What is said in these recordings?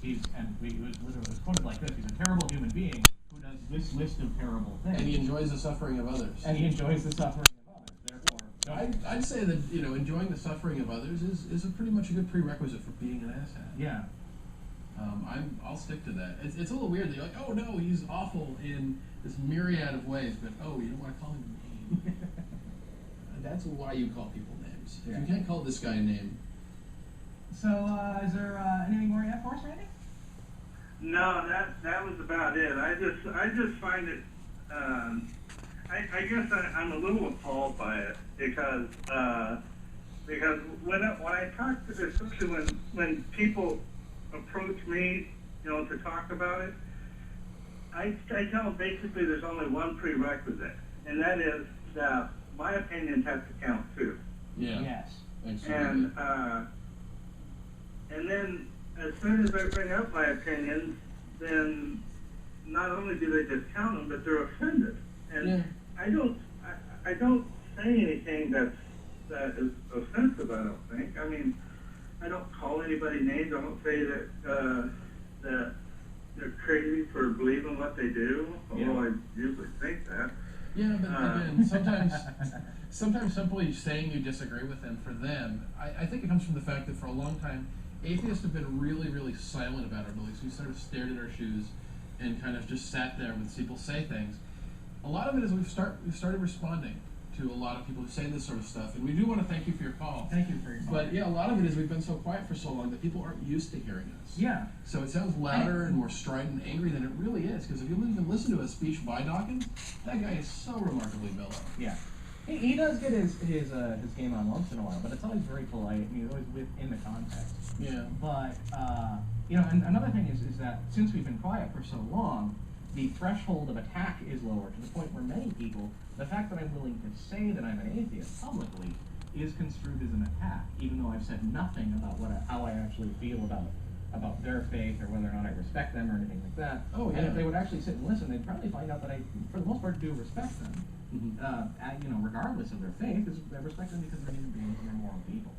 it was quoted like this: he's a terrible human being who does this list of terrible things. And he enjoys the suffering of others. And he enjoys the suffering of others. Therefore, I'd say that enjoying the suffering of others is a pretty much a good prerequisite for being an asshat. Yeah. I'll stick to that. It's a little weird that you're like, oh no, he's awful in this myriad of ways, but oh, you don't want to call him a name. That's why you call people names. Yeah. If you can't call this guy a name. So, is there anything more you have for us, Randy? No, that was about it. I just find it. I guess I'm a little appalled by it because when I talk to, especially when people approach me, to talk about it, I tell them basically there's only one prerequisite, and that is that my opinions have to count too. Yeah. Yes. And then as soon as I bring up my opinions, then not only do they discount them, but they're offended. And yeah. I don't say anything that is offensive. I don't think. I mean, I don't call anybody names. I don't say that they're crazy for believing what they do, although I usually think that. Yeah, but again, sometimes simply saying you disagree with them, for them, I think it comes from the fact that for a long time, atheists have been really, really silent about our beliefs. We sort of stared at our shoes and kind of just sat there when people say things. A lot of it is we've started responding to a lot of people who say this sort of stuff, and we do want to thank you for your call. Thank you for your call. But yeah, a lot of it is we've been so quiet for so long that people aren't used to hearing us. Yeah. So it sounds louder and more strident and angry than it really is, because if you even listen to a speech by Dawkins, that guy is so remarkably mellow. Yeah. He does get his game on once in a while, but it's always very polite, and he's always within the context. Yeah. But, and another thing is that since we've been quiet for so long, the threshold of attack is lower to the point where many people, the fact that I'm willing to say that I'm an atheist publicly is construed as an attack, even though I've said nothing about how I actually feel about their faith or whether or not I respect them or anything like that. Oh, yeah. And if they would actually sit and listen, they'd probably find out that I, for the most part, do respect them. Mm-hmm. Regardless of their faith, I respect them because they're human beings and they're moral people.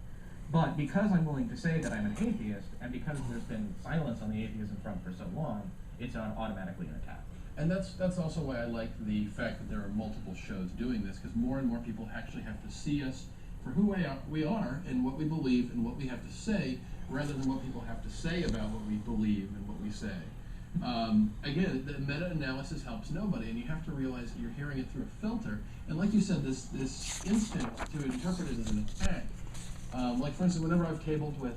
But because I'm willing to say that I'm an atheist, and because there's been silence on the atheism front for so long, it's automatically an attack. And that's also why I like the fact that there are multiple shows doing this, because more and more people actually have to see us for who we are and what we believe and what we have to say, rather than what people have to say about what we believe and what we say. Again, the meta-analysis helps nobody, and you have to realize that you're hearing it through a filter. And like you said, this instinct to interpret it as an attack. Like, for instance, whenever I've tabled with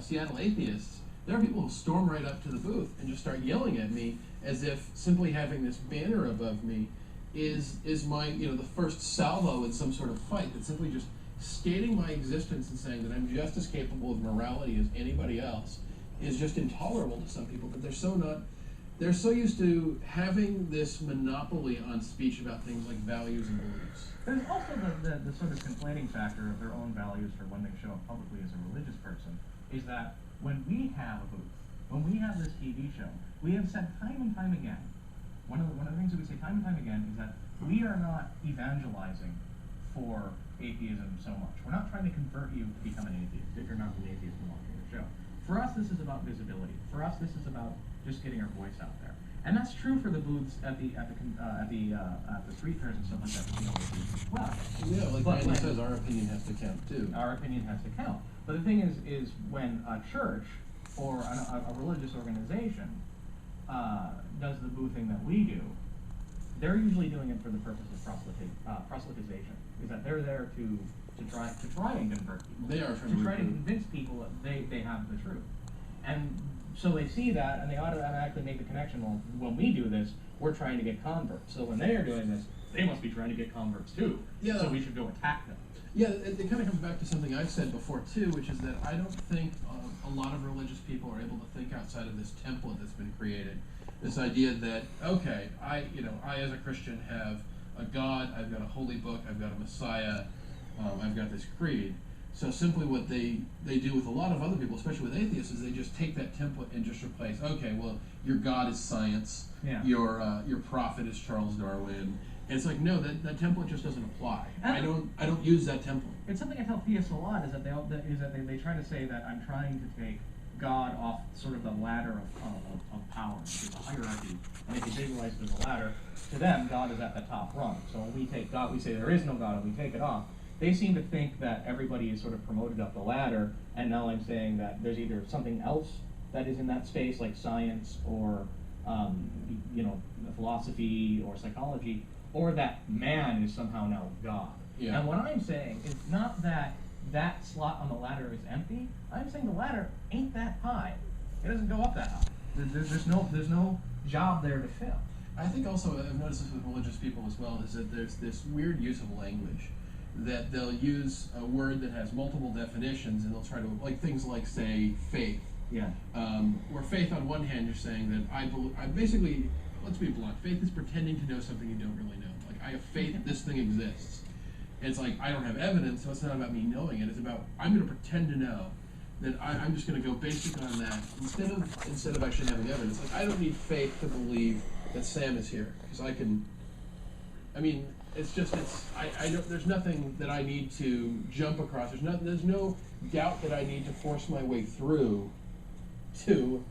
Seattle atheists, there are people who storm right up to the booth and just start yelling at me as if simply having this banner above me is my, the first salvo in some sort of fight. That's simply just stating my existence and saying that I'm just as capable of morality as anybody else is just intolerable to some people. But they're so used to having this monopoly on speech about things like values and beliefs. There's also the sort of conflating factor of their own values for when they show up publicly as a religious person, is that when we have a booth, when we have this TV show, we have said time and time again, one of the things that we say time and time again is that we are not evangelizing for atheism so much. We're not trying to convert you to become an atheist if you're not an atheist and watching the show. For us, this is about visibility. For us, this is about just getting our voice out there. And that's true for the booths at the street fairs and stuff like that. As well. Yeah, like Randy says, our opinion has to count too. Our opinion has to count. But the thing is when a church or a religious organization does the boothing that we do, they're usually doing it for the purpose of proselytization. Is that they're there to try and convert people. They are to try to convince people that they have the truth. And so they see that, and they automatically make the connection, well, when we do this, we're trying to get converts. So when they are doing this, they must be trying to get converts too. Yeah. So we should go attack them. Yeah, it kind of comes back to something I've said before too, which is that I don't think a lot of religious people are able to think outside of this template that's been created. This idea that, okay, I as a Christian have a God, I've got a holy book, I've got a Messiah, I've got this creed. So simply what they do with a lot of other people, especially with atheists, is they just take that template and just replace, okay, well, your God is science, yeah. Your prophet is Charles Darwin. And it's like, no, that template just doesn't apply. I don't use that template. It's something I tell theists a lot, is that they try to say that I'm trying to take God off sort of the ladder of power, there's a hierarchy, and if you visualize it as a ladder, to them, God is at the top rung. So when we take God, we say there is no God, and we take it off. They seem to think that everybody is sort of promoted up the ladder, and now I'm saying that there's either something else that is in that space, like science or philosophy or psychology, or that man is somehow now God. Yeah. And what I'm saying is not that that slot on the ladder is empty. I'm saying the ladder ain't that high. It doesn't go up that high. There's no job there to fill. I think also, I've noticed this with religious people as well, is that there's this weird use of language, that they'll use a word that has multiple definitions, and they'll try to, like things like, say, faith. Yeah. Where faith, on one hand, you're saying that I basically, let's be blunt, faith is pretending to know something you don't really know. Like, I have faith that this thing exists. And it's like, I don't have evidence, so it's not about me knowing it. It's about, I'm going to pretend to know that I'm just going to go basic on that instead of actually having evidence. Like, I don't need faith to believe that Sam is here, because I mean, there's nothing that I need to jump across. There's no doubt that I need to force my way through to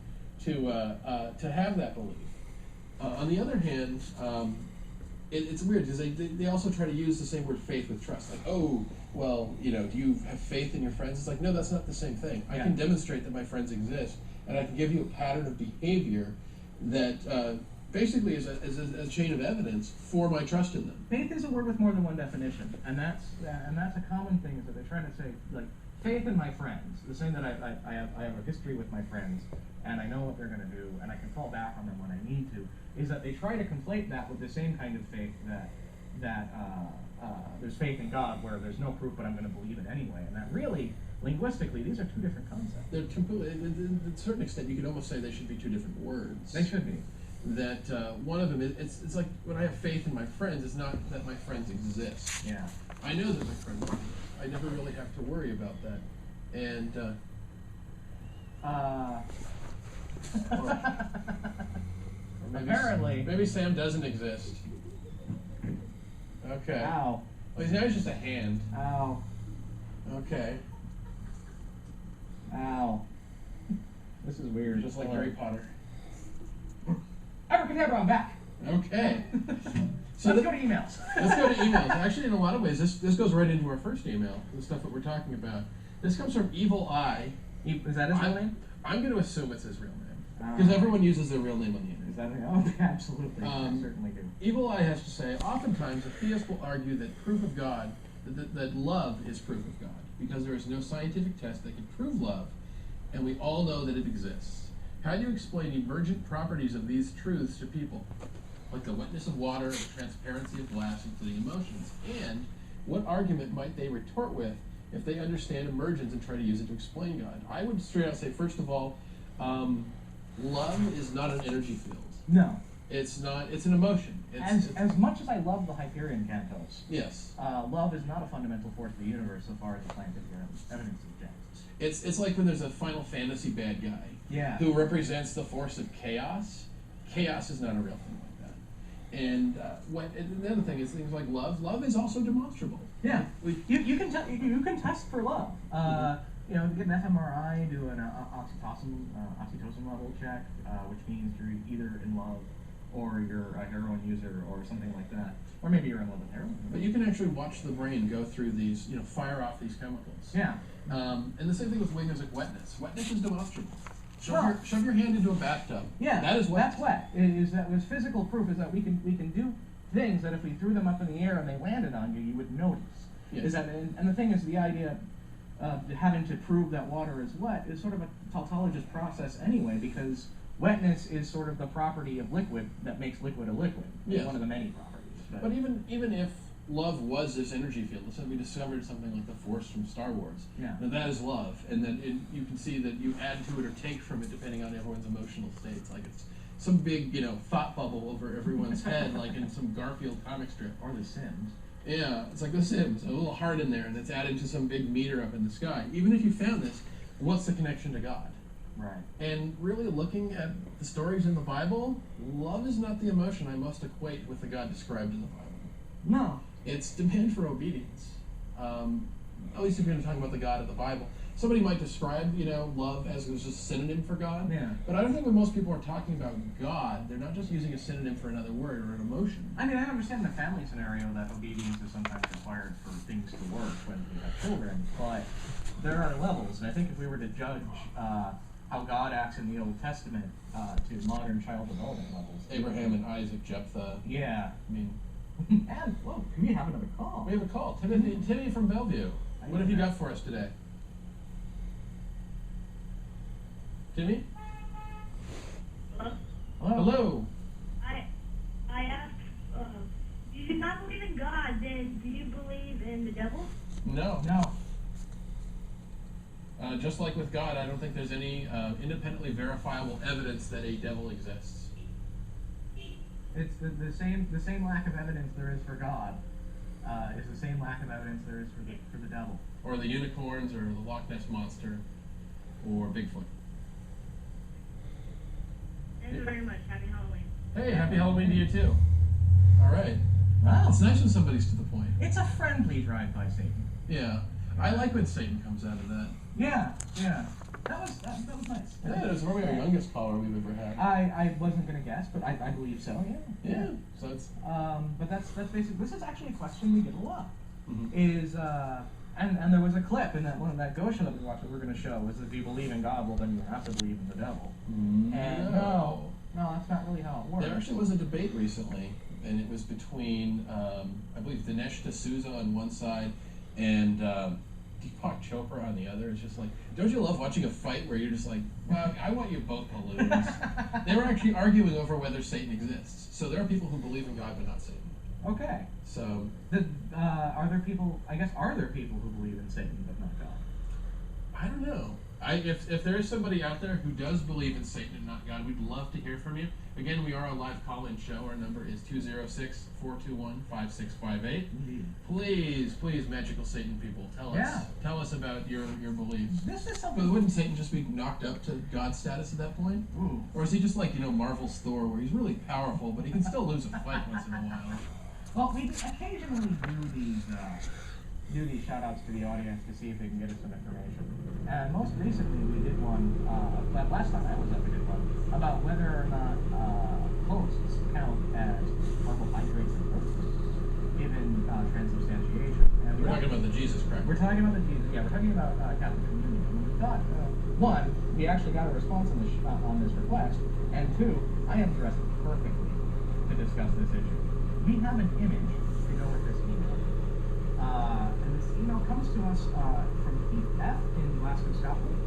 have that belief. On the other hand, it's weird because they also try to use the same word faith with trust. Like, oh, well, do you have faith in your friends? It's like, no, that's not the same thing. I can demonstrate that my friends exist, and I can give you a pattern of behavior that basically is a chain of evidence for my trust in them. Faith is a word with more than one definition, and that's a common thing, is that they're trying to say, like, faith in my friends, the same that I have a history with my friends, and I know what they're going to do, and I can fall back on them when I need to, is that they try to conflate that with the same kind of faith that there's faith in God, where there's no proof, but I'm going to believe it anyway, and that really, linguistically, these are two different concepts. They're completely, to a certain extent, you could almost say they should be two different words. They should be. That one of them, it's like when I have faith in my friends, it's not that my friends exist. Yeah. I know that my friends exist. I never really have to worry about that. And, or maybe, apparently. Maybe Sam doesn't exist. Okay. Ow. Well, now he's just a hand. Ow. Okay. Ow. This is weird. Just like Harry Potter. Abracadabra, I'm back. Okay. So let's go to emails. Let's go to emails. Actually, in a lot of ways, this goes right into our first email, the stuff that we're talking about. This comes from Evil Eye. Is that his real name? I'm going to assume it's his real name. Because everyone uses their real name on the internet. Is that okay, absolutely. I certainly do. Evil Eye has to say, oftentimes a theist will argue that proof of God, that love is proof of God, because there is no scientific test that can prove love, and we all know that it exists. How do you explain emergent properties of these truths to people, like the wetness of water and the transparency of glass, including emotions? And what argument might they retort with if they understand emergence and try to use it to explain God? I would straight out say, first of all, love is not an energy field. No. It's not. It's an emotion. As much as I love the Hyperion cantos, yes, love is not a fundamental force of the universe so far as the scientific evidence suggests. It's like when there's a Final Fantasy bad guy who represents the force of chaos. Chaos is not a real thing like that. And and the other thing is things like love. Love is also demonstrable. Yeah, you can test for love. Get an fMRI, do an oxytocin level check, which means you're either in love or you're a heroin user or something like that, or maybe you're in love with heroin. But you can actually watch the brain go through these, fire off these chemicals. Yeah. And the same thing with things like wetness. Wetness is demonstrable. Shove your hand into a bathtub. Yeah, that is wet. That's wet. There's physical proof is that we can do things that if we threw them up in the air and they landed on you, you would notice. Yes. And the thing is, the idea of having to prove that water is wet is sort of a tautologist process anyway, because wetness is sort of the property of liquid that makes liquid a liquid. It's one of the many properties. But even if love was this energy field, let's say we discovered something like the Force from Star Wars, now that is love, and then you can see that you add to it or take from it depending on everyone's emotional states. Like it's some big, thought bubble over everyone's head, like in some Garfield comic strip. Or The Sims. Yeah, it's like The Sims, a little heart in there, and it's added to some big meter up in the sky. Even if you found this, what's the connection to God? Right. And really looking at the stories in the Bible, love is not the emotion I most equate with the God described in the Bible. No. It's demand for obedience. at least if you're going to talk about the God of the Bible, somebody might describe, love as just a synonym for God. Yeah. But I don't think when most people are talking about God, they're not just using a synonym for another word or an emotion. I mean, I understand the family scenario that obedience is sometimes required for things to work when you have children, but there are levels, and I think if we were to judge how God acts in the Old Testament to modern child development levels. Abraham and Isaac, Jephthah. Yeah. I mean, and, whoa, we have another call. We have a call. Timmy from Bellevue. What have you got for us today? Timmy? Hello? Hello. I asked, do you not believe in God, then do you believe in the devil? No. No. Just like with God, I don't think there's any independently verifiable evidence that a devil exists. It's the same lack of evidence there is for God is the same lack of evidence there is for the devil. Or the unicorns, or the Loch Ness Monster, or Bigfoot. Thank you very much. Happy Halloween. Hey, happy Halloween to you too. All right. Wow. It's nice when somebody's to the point. It's a friendly drive by Satan. Yeah. I like when Satan comes out of that. Yeah. That was nice. Yeah, it was probably our youngest caller we've ever had. I wasn't gonna guess, but I believe so. Yeah. Yeah. So it's. But that's basically. This is actually a question we get a lot. Mhm. Is and there was a clip in that Go show that we watched that we're gonna show was if you believe in God, well then you have to believe in the devil. And no, that's not really how it works. There actually was a debate recently, and it was between I believe Dinesh D'Souza on one side and Deepak Chopra on the other. It's just like, don't you love watching a fight where you're just like, well, I want you both to lose. They were actually arguing over whether Satan exists. So there are people who believe in God but not Satan. Okay. So Are there people who believe in Satan but not God? I don't know. If there is somebody out there who does believe in Satan and not God, we'd love to hear from you. Again, we are a live call-in show. Our number is 206-421-5658. Indeed. Please, magical Satan people, tell us about your beliefs. This is But something. wouldn't Satan just be knocked up to God status at that point? Ooh. Or is he just like, Marvel's Thor, where he's really powerful, but he can still lose a fight once in a while? Well, we occasionally do these shout-outs to the audience to see if they can get us some information. And most recently we did one, last time I was up we did one, about whether or not hosts count as carbohydrates and proteins, given transubstantiation. And We're talking about the Jesus cracker. We're talking about we're talking about Catholic communion. And we thought, one, we actually got a response on this request, and two, I am dressed perfectly to discuss this issue. We have an image to go with this email. And this email comes to us from Keith F. in Glasgow, Scotland.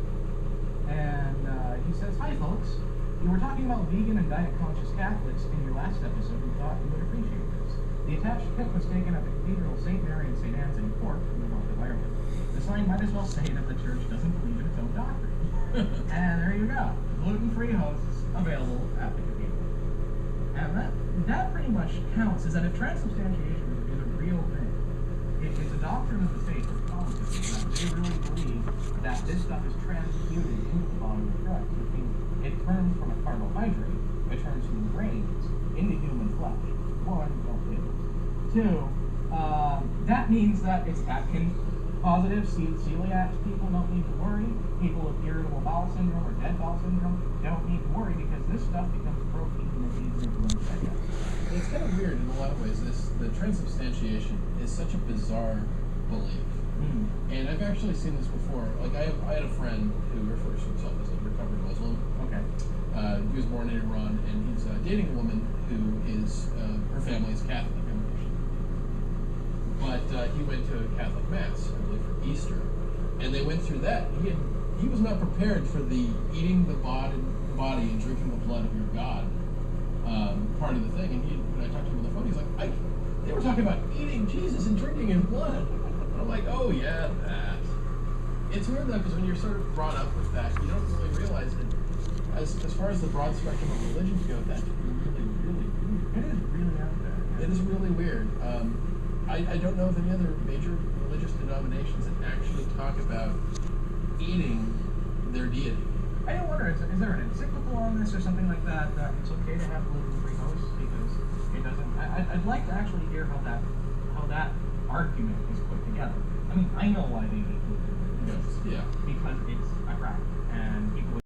And he says, hi folks, you were talking about vegan and diet-conscious Catholics in your last episode and thought you would appreciate this. The attached kit was taken at the Cathedral of St. Mary and St. Anne's in Cork in the north of Ireland. The sign might as well say that the church doesn't believe in its own doctrine. And there you go. Gluten-free hosts available at the cathedral. And that pretty much counts as that if transubstantiation is a real thing, if it's a doctrine of the faith of Catholicism, that they really believe that this stuff is transmuted into the body of Christ, which means it turns from a carbohydrate, it turns from grains into human flesh. One, don't do it. Two, that means that it's Atkins positive, celiac people don't need to worry. People with irritable bowel syndrome or dead bowel syndrome don't need to worry because this stuff becomes protein and it's easier for them to digest. It's kind of weird in a lot of ways. The transubstantiation is such a bizarre belief. And I've actually seen this before. Like, I had a friend who refers to himself as a recovered Muslim. Okay. He was born in Iran, and he's dating a woman who is, her family is Catholic. But he went to a Catholic Mass, I believe, for Easter. And they went through that. He was not prepared for the eating the body and drinking the blood of your God part of the thing. And when I talked to him on the phone, he's like, they were talking about eating Jesus and drinking his blood. And I'm like, oh yeah, that. It's weird though, because when you're sort of brought up with that, you don't really realize that as far as the broad spectrum of religions go, that's really, really weird. It is really out there. It is really weird. I don't know of any other major religious denominations that actually talk about eating their deity. I do wonder, is there an encyclical on this or something like that, that it's okay to have gluten-free hosts because it doesn't... I'd like to actually hear how that argument is put together. I mean, I know why they need to do this. Yeah. Because it's attractive, and people